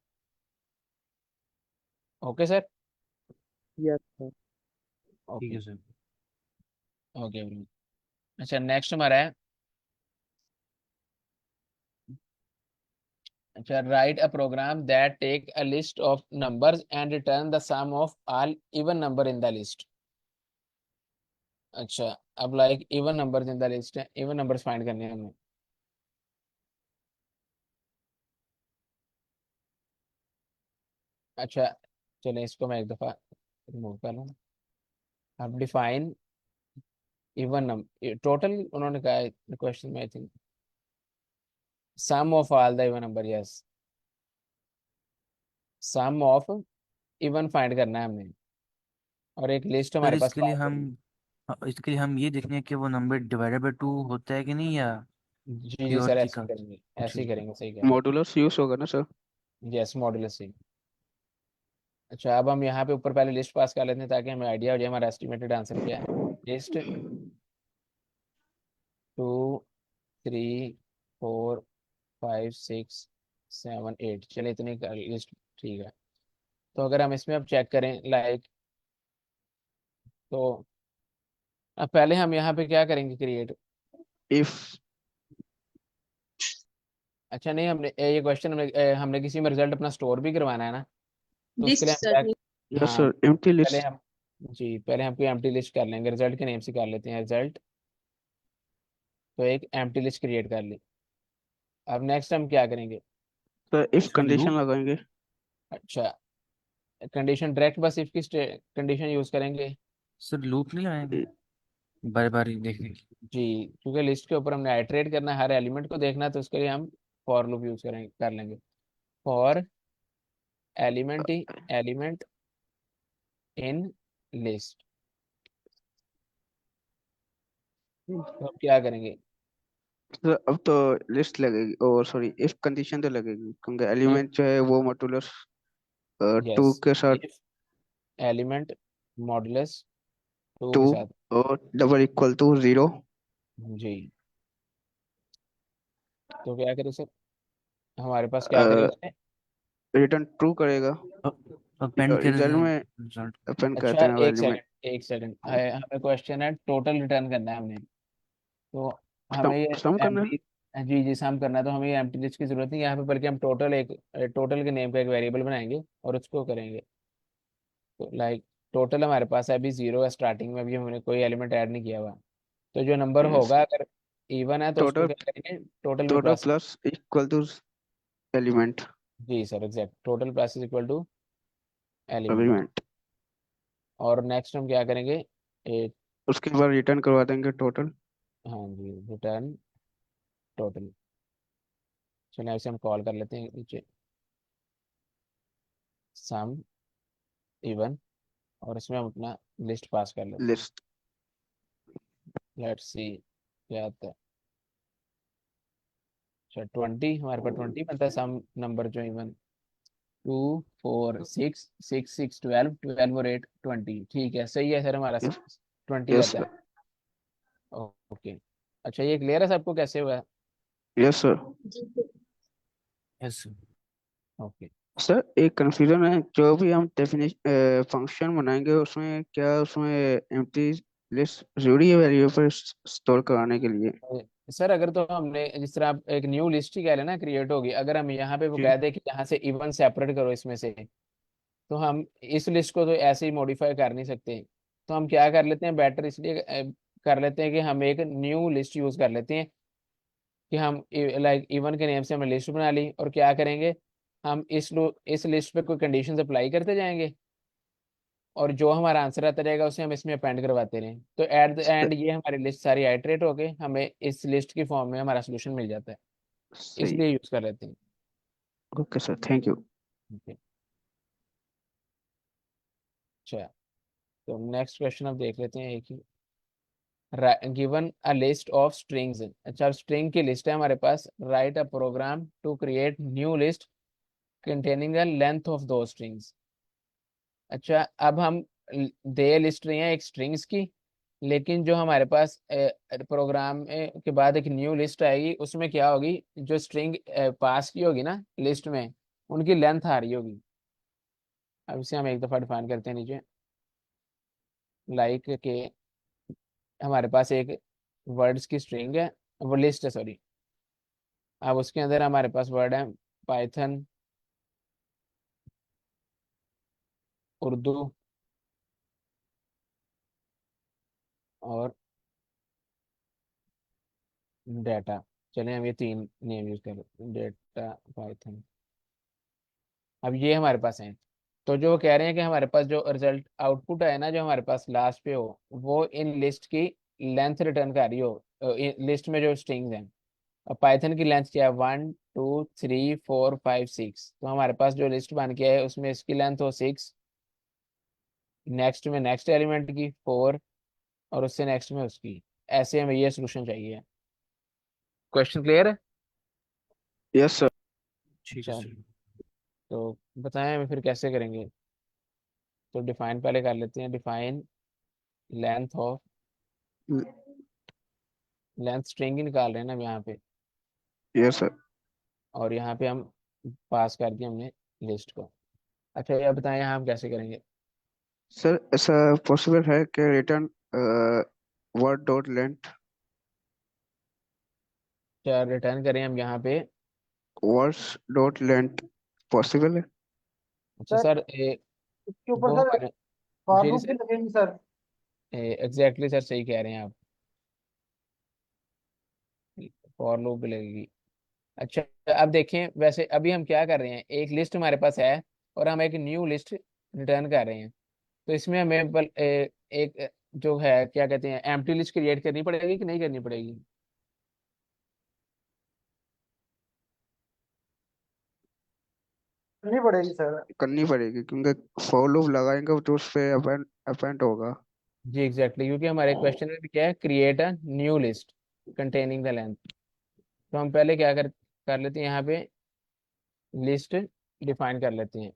Okay sir. Yes sir. ठीक ओके। है सर। ओके। अच्छा, नेक्स्ट हमारा है, अच्छा, write a program that take a list of numbers and return the sum of all even number in the list. अच्छा, अब like even numbers in the list है, even numbers find करने हैं हमें। अच्छा, चलिए इसको मैं एक दफ़ा रिमूव कर लूँ। अब डिफाइन इवन नंबर, टोटल उन्होंने कहा है क्वेश्चन में, I think sum of all the even number, yes, sum of even find करना है हमें, और एक लिस्ट सर हमारे पास इसके लिए पास हम, होगी। इसके लिए हम ये देखेंगे कि वो नंबर डिवाइडेड बाय टू होता है कि नहीं, या जी कोई जी और सर, ऐसे ही तरीका। करेंगे, ऐसे ही ठीक है। करेंगे, सही कह रहे हैं। मॉडुलस यूज होगा ना सर? यस मॉडुलस सी। अच्छा अब हम यहाँ पे ऊपर पहले लिस्ट पास कर लेते हैं ताकि हमें आइडिया हो जाए हमारा एस्टिमेटेड आंसर क्या है। लिस्ट 2 3 4 5 6 7 8, चलिए इतनी लिस्ट ठीक है। तो अगर हम इसमें अब चेक करें लाइक, तो अब पहले हम यहाँ पे क्या करेंगे क्रिएट। इफ अच्छा नहीं, हमने ये क्वेश्चन हमने किसी में रिजल्ट अपना स्टोर भी करवाना है ना, तो उसके लिस्ट लिए हम क्या। certainly यस हाँ सर एम्प्टी पहले लिस्ट हम, जी पहले हम कोई एम्प्टी लिस्ट कर लेंगे, रिजल्ट के नेम से कर लेते हैं रिजल्ट। तो एक एम्प्टी लिस्ट क्रिएट कर ली। अब नेक्स्ट हम क्या करेंगे। सर इफ उसमें कंडीशन लूप लगाएंगे। अच्छा कंडीशन डायरेक्ट बस इफ की कंडीशन यूज करेंगे। सर लूप नहीं लगाएंगे बारी बारी देखने की। जी क्योंकि लिस्ट के ऊपर हमने आइटरेट करना है, हर एलिमेंट को देखना है, तो उसके लिए हम फॉर लूप यूज करेंगे कर लेंगे। For element in list. तो अब क्या करेंगे। सर अब तो लिस्ट लगेगी, और सॉरी इफ कंडीशन तो लगेगी क्योंकि इफ एलिमेंट जो है वो मॉड्यूलस यस 2 के साथ इफ एलिमेंट मॉडुलस 2 2 के साथ। और डबल इक्वल टू 0। जी तो क्या करें सर, हमारे पास क्या करें उसमें। रिटर्न ट्रू करेगा। अपेंड कर रिजल्ट दें में रिजल्ट। अपन कहते अच्छा हैं एक एलिमेंट सेकंड एक सेकंड, हमें क्वेश्चन है टोटल रिटर्न करना है हमने। तो हमें ये सम करना है। एम्प्टी, जी जी सम करना है, तो हमें ये एम्प्टी लिस्ट की जरूरत नहीं है यहाँ पे, बल्कि हम टोटल के नेम का एक वेरिएबल बनाएंगे और उसको करेंगे। तो लाइक टोटल हमारे पास है अभी 0 है, स्टार्टिंग में अभी हमने कोई एलिमेंट ऐड नहीं किया हुआ। तो जो नंबर यस होगा अगर इवन है तो उसको टोटल क्या करेंगे, टोटल में total plus. Plus equal to element जी sir exact, total plus is equal to element. Element. और नेक्स्ट हम क्या करेंगे, एक, उसके बाद रिटर्न करवा देंगे टोटल। हाँ जी रिटर्न टोटल। चलिए इसे हम कॉल कर लेते हैं नीचे, सम इवन, और इसमें हम अपना लिस्ट पास कर लेते हैं। लिस्ट लेट्स सी क्या आता है। अच्छा 20, हमारे पास 20 बनता है सम नंबर जो इवन। 2 4 6 6 6 12 और 8 20, ठीक है सही है सर हमारा यस 20 यस रहता है। ओके। अच्छा ये क्लियर है सबको कैसे हुआ है। Yes sir. जी यस ओके। सर एक कंफ्यूजन है, जो भी हम डेफिनेशन फंक्शन बनाएंगे उसमें क्या उसमें एम्प्टी लिस्ट जरूरी है वेरिएबल स्टोर कराने के लिए। सर अगर तो हमने जिस तरह आप एक न्यू लिस्ट ही कह लेना क्रिएट होगी, अगर हम यहाँ पे वो जी कह दें कि यहाँ से इवन सेपरेट करो इसमें से, तो हम इस लिस्ट को तो ऐसे ही मॉडिफाई कर नहीं सकते। तो हम क्या कर लेते हैं, बेटर इसलिए कर लेते हैं कि हम एक न्यू लिस्ट यूज कर लेते हैं, कि हम लाइक इवन के नेम से हमने लिस्ट बना ली, और क्या करेंगे हम इस लिस्ट पे कोई कंडीशन अप्लाई करते जाएंगे, और जो हमारा आंसर आता रहेगा उसे हम इसमें अपेंड करवाते रहें, तो एट द एंड ये हमारी लिस्ट सारी आइटरेट हो गई, हमें इस लिस्ट की फॉर्म में हमारा सोल्यूशन मिल जाता है। सही। इसलिए यूज कर लेते हैं। Okay sir thank you. Okay, अच्छा तो नेक्स्ट क्वेश्चन अब देख लेते हैं एक ही। Given a list of strings, अच्छा स्ट्रिंग की लिस्ट है हमारे पास, write a program to create new list containing the length of दो स्ट्रिंग्स। अच्छा अब हम दे लिस्ट रहे हैं एक स्ट्रिंग्स की, लेकिन जो हमारे पास प्रोग्राम के बाद एक न्यू लिस्ट आएगी, उसमें क्या होगी, जो स्ट्रिंग पास की होगी ना लिस्ट में, उनकी लेंथ आ रही होगी। अब इसे हम एक दफ़ा डिफाइन करते हैं नीचे, लाइक के हमारे पास एक वर्ड्स की स्ट्रिंग है, वो लिस्ट है सॉरी। अब उसके अंदर हमारे पास वर्ड है पाइथन, उर्दू और डेटा। चलिए हम ये तीन नेम यूज करें, डेटा पाइथन। अब ये हमारे पास है। तो जो वो कह रहे हैं कि हमारे पास जो रिजल्ट आउटपुट है ना, जो हमारे पास लास्ट पे हो, वो इन लिस्ट की लेंथ रिटर्न कर रही हो, लिस्ट में जो स्ट्रिंग्स हैं। अब पाइथन की लेंथ क्या है, 1 2 3 4 5 6, तो हमारे पास जो लिस्ट बन के है उसमें इसकी लेंथ हो 6, नेक्स्ट में नेक्स्ट एलिमेंट की 4, और उससे नेक्स्ट में उसकी। ऐसे हमें ये सोल्यूशन चाहिए। क्वेश्चन क्लियर है। Yes sir. ठीक है चल सर। तो बताएं हमें फिर कैसे करेंगे। तो डिफाइन पहले कर लेते हैं। Define length of, length string ही निकाल रहे हैं ना हम यहाँ पे, यस सर। और यहाँ पे हम पास कर दिया हमने लिस्ट को। अच्छा ये बताएं यहाँ हम कैसे करेंगे। सर ऐसा पॉसिबल है कि रिटर्न वर्ड डॉट लेंथ, क्या रिटर्न करें हम यहाँ पे। वर्ड्स डॉट लेंथ पॉसिबल है? अच्छा सर सर इसके ऊपर वो सर हमारे फॉर जी लूप भी सर, लगेगी सर। एग्जैक्टली सर सही कह रहे हैं आप, फॉर लूप भी लगेगी। अच्छा अब देखें, वैसे अभी हम क्या कर रहे हैं, एक लिस्ट हमारे पास है और हम एक न्यू लिस्ट रिटर्न कर रहे हैं। तो इसमें हमें एक जो है क्या कहते हैं, एम्प्टी लिस्ट क्रिएट करनी पड़ेगी कि नहीं करनी पड़ेगी। करनी पड़ेगी सर। करनी पड़ेगी क्योंकि फॉर लूप लगाएंगे तो उस पे अपेंड अपेंड होगा। जी एग्जैक्टली, क्योंकि हमारे क्वेश्चन में भी क्या है, create a new list containing the length. तो हम पहले क्या कर लेते हैं, यहाँ पे लिस्ट डिफाइन कर लेते हैं।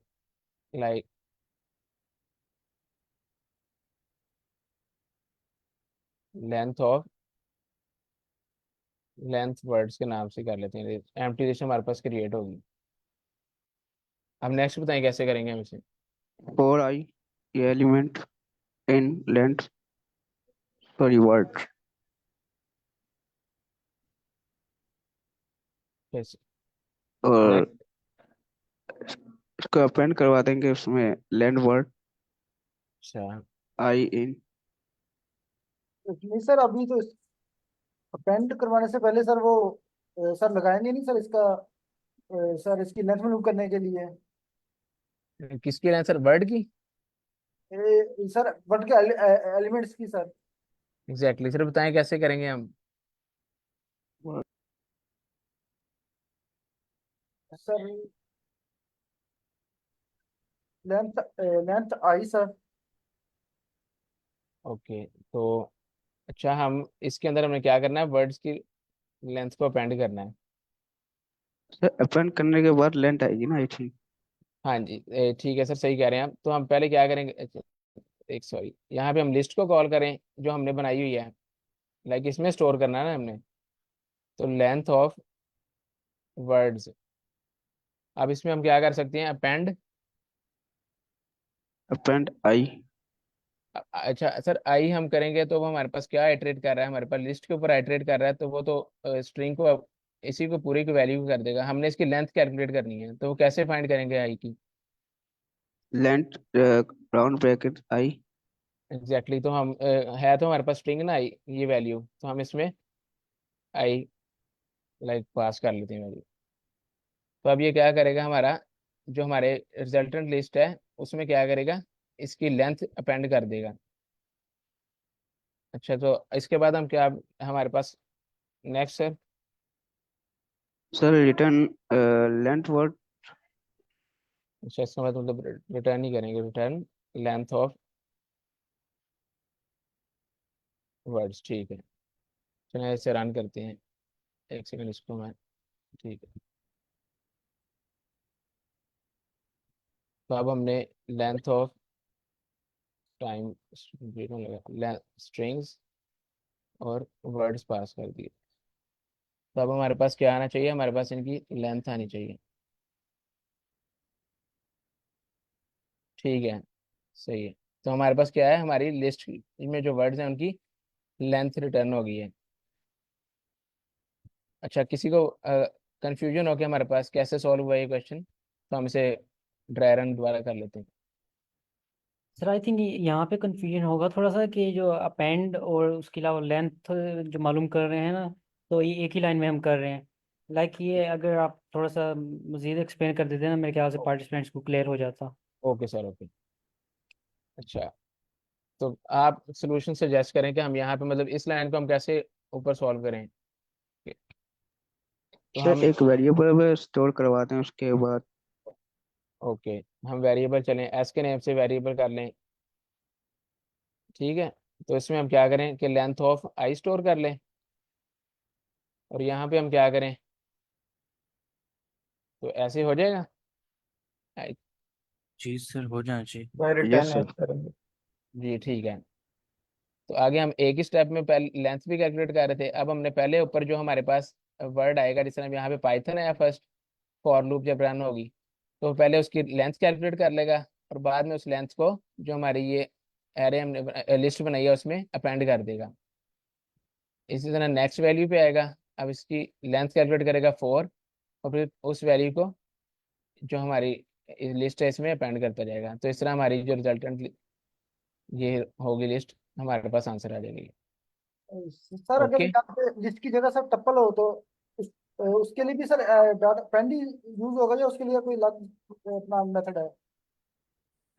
Like length of, length words के नाम से कर लेते हैं, एम्प्टी लिस्ट हमारे पास क्रिएट होगी। अब नेक्स्ट बताएं कैसे करेंगे हम इसे। For I element in length, sorry word, कैसे और नेक्स्ट। इसको अपेंड करवा देंगे उसमें लेंथ वर्ड अच्छा आई इन। नहीं सर अभी तो अपेंड करवाने से पहले सर वो सर लगाएंगे नहीं सर इसका सर इसकी लेंथ में लूप करने के लिए किसकी लेंथ सर, वर्ड की। सर वर्ड के एलिमेंट्स की सर। एग्जैक्टली सर बताएं कैसे करेंगे हम। सर लेंथ लेंथ आई सर। ओके तो अच्छा, हम इसके अंदर हमें क्या करना है, वर्ड्स की लेंथ को अपेंड करना है। सर अपेंड करने के बाद लेंथ आएगी ना आई थिंक। हाँ जी ठीक है सर, सही कह रहे हैं आप। तो हम पहले क्या करेंगे, अच्छा, एक सॉरी, यहाँ पे हम लिस्ट को कॉल करें जो हमने बनाई हुई है, लाइक इसमें स्टोर करना है ना हमने। तो लेंथ ऑफ वर्ड्स, अब इसमें हम क्या कर सकते हैं, अपेंड। अपेंड आई। अच्छा सर आई हम करेंगे तो वो हमारे पास क्या आइटरेट कर रहा है, हमारे पास लिस्ट के ऊपर आइटरेट कर रहा है, तो वो तो स्ट्रिंग को इसी को पूरी की वैल्यू कर देगा। हमने इसकी लेंथ कैलकुलेट करनी है, तो वो कैसे फाइंड करेंगे आई की। लेंथ राउंड ब्रैकेट आई। एग्जैक्टली तो हम है तो हमारे पास स्ट्रिंग ना आई, ये वैल्यू, तो हम इसमें आई लाइक पास कर लेते हैं वैल्यू। तो अब ये क्या करेगा, हमारा जो हमारे रिजल्टेंट लिस्ट है उसमें क्या करेगा, इसकी लेंथ अपेंड कर देगा। अच्छा तो इसके बाद हम क्या, हमारे पास next sir. Sir return length word. अच्छा इसका मतलब रिटर्न ही करेंगे, रिटर्न लेंथ ऑफ वर्ड्स, ठीक है। चलिए इसे रन करते हैं, एक सेकंड इसको मैं, ठीक है। तो अब हमने लेंथ ऑफ टाइम लगा स्ट्रिंग्स और वर्ड्स पास कर दिए। तो अब हमारे पास क्या आना चाहिए, हमारे पास इनकी लेंथ आनी चाहिए। ठीक है, सही है। तो हमारे पास क्या है, हमारी लिस्ट में जो वर्ड्स हैं उनकी लेंथ रिटर्न हो गई है। अच्छा किसी को कंफ्यूजन हो गया हमारे पास कैसे सॉल्व हुआ ये क्वेश्चन, तो हम इसे ड्राई रन दोबारा कर लेते हैं। सर आई थिंक यहाँ पे कंफ्यूजन होगा थोड़ा सा कि जो अपेंड और उसके अलावा लेंथ जो मालूम कर रहे हैं ना, तो ये एक ही लाइन में हम कर रहे हैं। लाइक ये अगर आप थोड़ा सा मजीद एक्सप्लेन कर देते ना, मेरे ख्याल से पार्टिसिपेंट्स को क्लियर हो जाता। Okay sir okay. अच्छा तो आप सोल्यूशन सजेस्ट करें कि हम यहाँ पे मतलब इस लाइन को हम कैसे ऊपर सॉल्व करें। तो सर हम एक वेरिएबल में स्टोर करवाते हैं उसके बाद। ओके, हम वेरिएबल चलें, एस के नेम से वेरिएबल कर लें, ठीक है। तो इसमें हम क्या करें कि लेंथ ऑफ आई स्टोर कर लें, और यहाँ पे हम क्या करें, तो ऐसे हो जाएगा। जी सर, हो जाना चाहिए। भाई यस रिटर्न सर। ऐड करेंगे। जी ठीक है। तो आगे हम एक ही स्टेप में पहले लेंथ भी कैलकुलेट कर रहे थे, अब हमने पहले ऊपर जो हमारे पास वर्ड आएगा, जैसे हम यहाँ पे पाइथन आया फर्स्ट, फॉर लूप जब रन होगी तो पहले उसकी लेंथ कैलकुलेट कर लेगा, और बाद में उस लेंथ को जो हमारी ये एरे हमने लिस्ट बनाई है उसमें अपेंड कर देगा। इसी तरह नेक्स्ट वैल्यू पे आएगा, अब इसकी लेंथ कैलकुलेट करेगा 4, और फिर उस वैल्यू को जो हमारी लिस्ट है इसमें अपेंड करता जाएगा। तो इस तरह हमारी जो रिजल्टेंट ये होगी लिस्ट, हमारे पास आंसर आ जाएगी। सर अगर ओके। यहाँ पे लिस्ट की जगह सर टप्पल हो तो उसके लिए भी सर डाटा फ्रेंड ही यूज होगा या उसके लिए कोई अलग अपना मेथड है?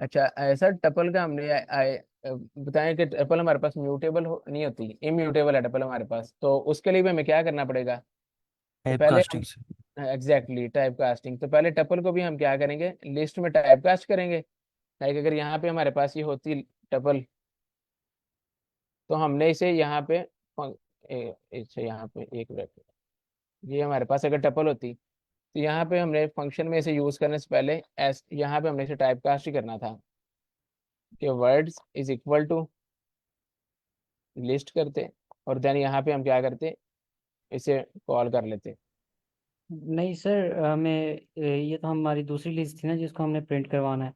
अच्छा, ऐसा टपल का हमने बताया कि टपल हमारे पास म्यूटेबल नहीं होती, इम्यूटेबल है टपल हमारे पास, तो उसके लिए भी हमें क्या करना पड़ेगा? तो टाइप पहले हम कास्टिंग से। एग्जैक्टली टाइप कास्टिंग, तो पहले टपल को भी हम क्या करेंगे, लिस्ट में टाइप कास्ट करेंगे। लाइक अगर यहाँ पे हमारे पास ये होती टपल, तो हमने इसे यहाँ पे इसे यहाँ पे एक मिनट, ये हमारे पास अगर टपल होती तो यहाँ पे हमने फंक्शन में इसे यूज करने से पहले एस यहाँ पे हमने इसे टाइप कास्ट ही करना था कि words is equal to list करते, और देन यहाँ पे हम क्या करते, इसे कॉल कर लेते। नहीं सर, हमें ये तो हमारी दूसरी लिस्ट थी ना जिसको हमने प्रिंट करवाना है।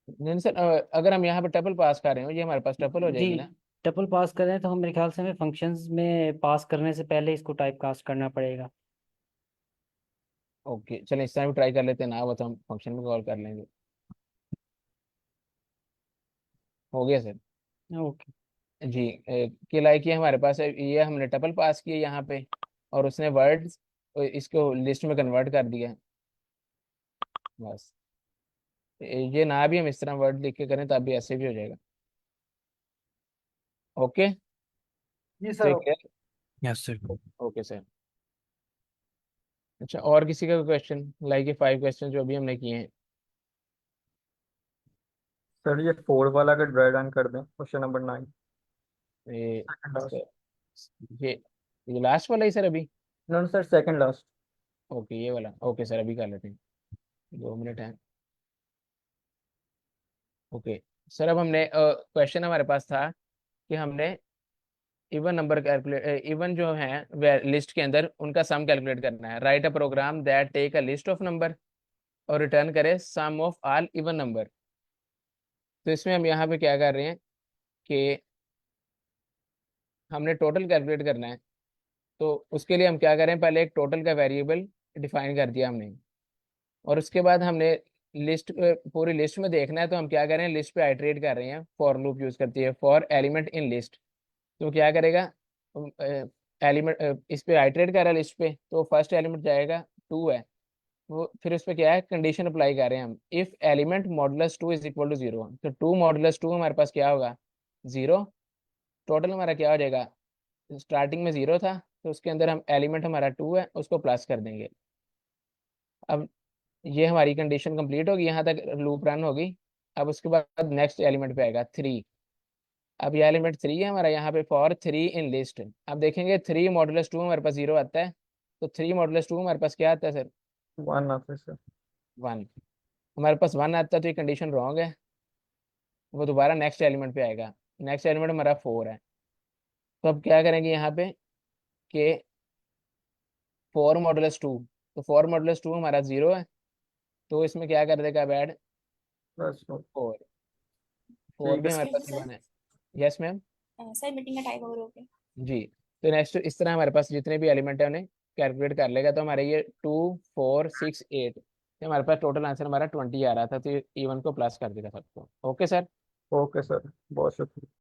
नहीं सर, अगर हम यहाँ पे टपल पास कर रहे हो, ये हमारे पास टपल हो जी, जाएगी ना। टपल पास कर रहे हैं तो हम मेरे ख्याल से हमें फंक्शंस में पास करने से पहले इसको टाइप कास्ट करना पड़ेगा। ओके चलिए, इस टाइम ट्राई कर लेते हैं ना, वो तो हम फंक्शन में कॉल कर लेंगे। हो गया सर। ओके। जी कि लाइक ये हमारे पास है, ये हमने टपल पास किया यहाँ पे, और उसने वर्ड्स इसको लिस्ट में कन्वर्ट कर दिया। बस ये ना भी हम इस तरह वर्ड लिख के करें तब भी ऐसे भी हो जाएगा। ओके। जी तो सर। ये यस सर। Okay sir. अच्छा, और किसी का क्वेश्चन, लाइक ये 5 क्वेश्चन जो अभी हमने किए हैं। सर ये 4 वाला का ड्राई रन कर दें, क्वेश्चन नंबर 9 ये सेकंड लास्ट। सर, ये ये लास्ट वाला ही सर अभी? No sir, second last. Okay ये वाला, ओके सर अभी कर लेते हैं, 2 मिनट है। ओके सर, अब हमने क्वेश्चन हमारे पास था कि हमने इवन नंबर कैलकुलेट, इवन जो है लिस्ट के अंदर उनका सम कैलकुलेट करना है। Write a program that take a list of number और रिटर्न करे sum of all even number. तो इसमें हम यहाँ पे क्या कर रहे हैं कि हमने टोटल कैलकुलेट करना है। तो उसके लिए हम क्या करें, पहले एक टोटल का वेरिएबल डिफाइन कर दिया हमने, और उसके बाद हमने लिस्ट, पूरी लिस्ट में देखना है, तो हम क्या करें, लिस्ट पे आइटरेट कर रहे हैं, फॉर लूप यूज करती है, फॉर एलिमेंट इन लिस्ट। तो क्या करेगा, एलिमेंट इस पे आइटरेट कर रहा है लिस्ट पे, तो फर्स्ट एलिमेंट जाएगा 2 है, वो फिर उस पे क्या है, कंडीशन अप्लाई कर रहे हैं हम, if element modulus 2 is equal to 0, तो 2 मॉडुलस 2 हमारे पास क्या होगा, 0। टोटल हमारा क्या हो जाएगा, स्टार्टिंग में 0 था, तो उसके अंदर हम एलिमेंट हमारा 2 है उसको प्लस कर देंगे। अब ये हमारी कंडीशन कंप्लीट होगी, यहाँ तक लूप रन होगी। अब उसके बाद नेक्स्ट एलिमेंट पे आएगा 3। अब ये एलिमेंट 3 है हमारा, यहाँ पे फॉर 3 इन लिस्ट। अब देखेंगे 3 मॉडुलस 2 हमारे पास 0 आता है, तो 3 मॉडुलस 2 हमारे पास क्या आता है सर, 1 आता है सर। 1। हमारे पास 1 आता है, तो ये कंडीशन रॉन्ग है, वो दोबारा नेक्स्ट एलिमेंट पे आएगा। नेक्स्ट एलिमेंट हमारा 4 है, तो अब क्या करेंगे यहाँ पे कि 4 मॉडुलस 2, तो 4 मॉडुलस 2 हमारा 0 है, तो इसमें क्या कर देगा, अब ऐड बस 4। 4 ठीक भी है हमारे सर। पास इवन है। Yes ma'am. सर मीटिंग का टाइम ओवर हो गया। जी, तो नेक्स्ट इस तरह हमारे पास जितने भी एलिमेंट है उन्हें कैलकुलेट कर लेगा, तो हमारे ये 2 4 6 8, हमारे पास टोटल आंसर हमारा 20 आ रहा था, तो इवन को प्लस कर देगा सबको। Okay sir. ओके सर, बहुत शुक्रिया।